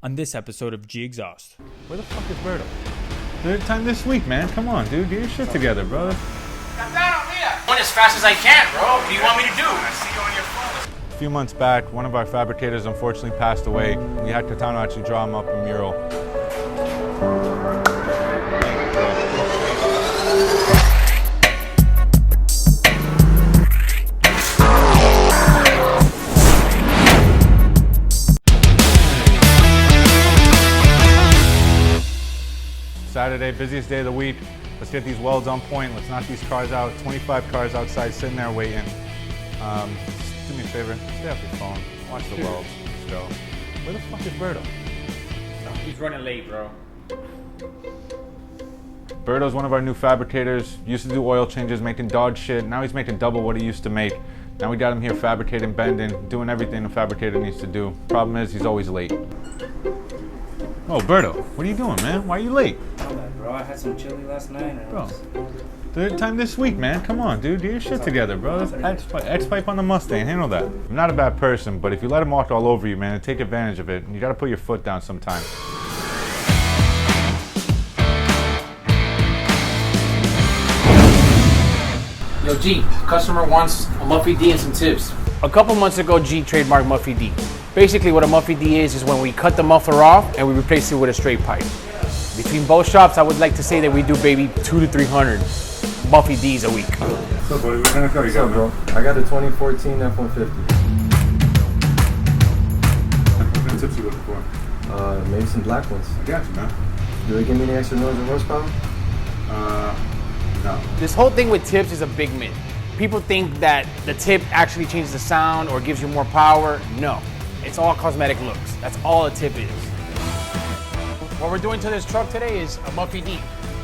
on this episode of Gexhaust. Where the fuck is Berto? Third time this week, man. Come on, dude. Get your shit together, brother. I'm going as fast as I can, bro. What do you want me to do? I see you on your phone. A few months back, one of our fabricators unfortunately passed away. We had Catano actually draw him up a mural. Saturday, busiest day of the week. Let's get these welds on point. Let's knock these cars out. 25 cars outside sitting there waiting. Just do me a favor, stay off your phone. Watch the welds. Let's go. Where the fuck is Berto? He's running late, bro. Berto's one of our new fabricators. Used to do oil changes, making dog shit. Now he's making double what he used to make. Now we got him here fabricating, bending, doing everything a fabricator needs to do. Problem is, he's always late. Oh, Berto, what are you doing, man? Why are you late? Bro, I had some chili last night. And Bro, third time this week, man. Come on, dude. Get your shit together, bro. X-pipe on the Mustang. Handle that. I'm not a bad person, but if you let him walk all over you, man, take advantage of it. You gotta put your foot down sometime. Yo, G, customer wants a Muffy D and some tips. A couple months ago, G trademarked Muffy D. Basically, what a Muffy D is when we cut the muffler off and we replace it with a straight pipe. Between both shops, I would like to say that we do maybe 200 to 300 Muffy Ds a week. What's up, buddy? What kind of car you got, bro? I got a 2014 F-150. What kind of tips you looking for? Maybe some black ones. I got you, man. Do they give me any extra noise and horsepower? No. This whole thing with tips is a big myth. People think that the tip actually changes the sound or gives you more power. No, it's all cosmetic looks. That's all a tip is. What we're doing to this truck today is a Muffy D.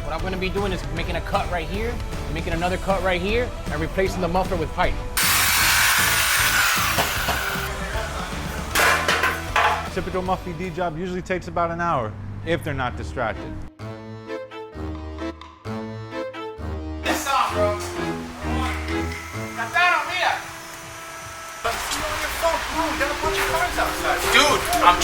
What I'm gonna be doing is making a cut right here, making another cut right here, and replacing the muffler with pipe. Typical Muffy D job usually takes about an hour, if they're not distracted. This song, bro. Dude, I'm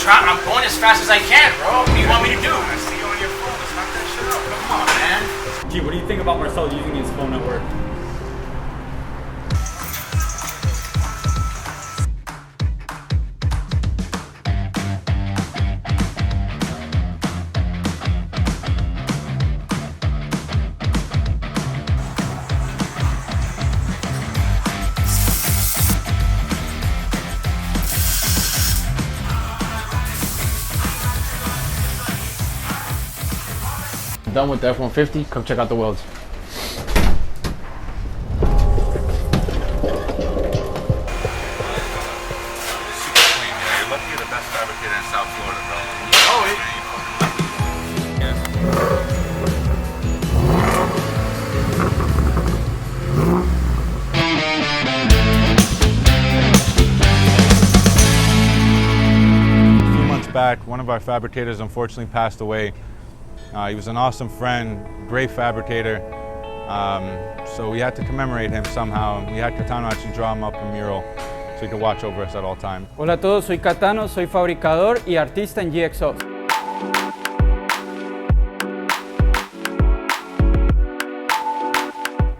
going as fast as I can, bro. What do you want me to do? I see you on your phone. Let's knock that shit up. Come on, man. Gee, what do you think about Marcel using his phone at work? Done with the F-150, come check out the welds. Super clean, yeah. You're lucky you're the best fabricator in South Florida, bro. A few months back, one of our fabricators unfortunately passed away. He was an awesome friend, great fabricator, so we had to commemorate him somehow. We had Catano actually draw him up a mural so he could watch over us at all times. Hola a todos, soy Catano, soy fabricador y artista en Gexhaust.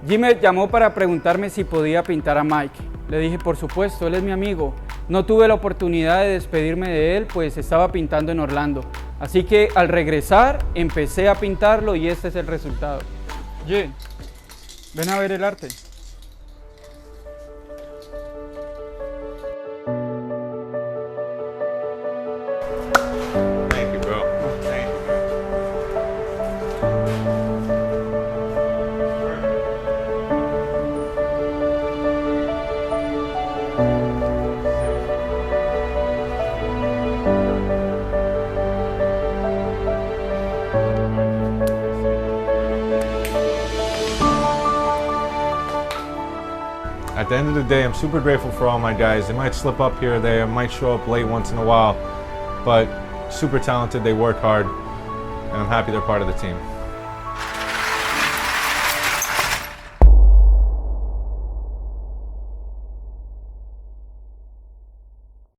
Jim me llamó para preguntarme si podía pintar a Mike. Le dije, por supuesto, él es mi amigo. No tuve la oportunidad de despedirme de él, pues estaba pintando en Orlando. Así que al regresar, empecé a pintarlo y este es el resultado. Jim, ven a ver el arte. Thank you, bro. Thank you. At the end of the day, I'm super grateful for all my guys. They might slip up here or there, might show up late once in a while, but super talented, they work hard, and I'm happy they're part of the team.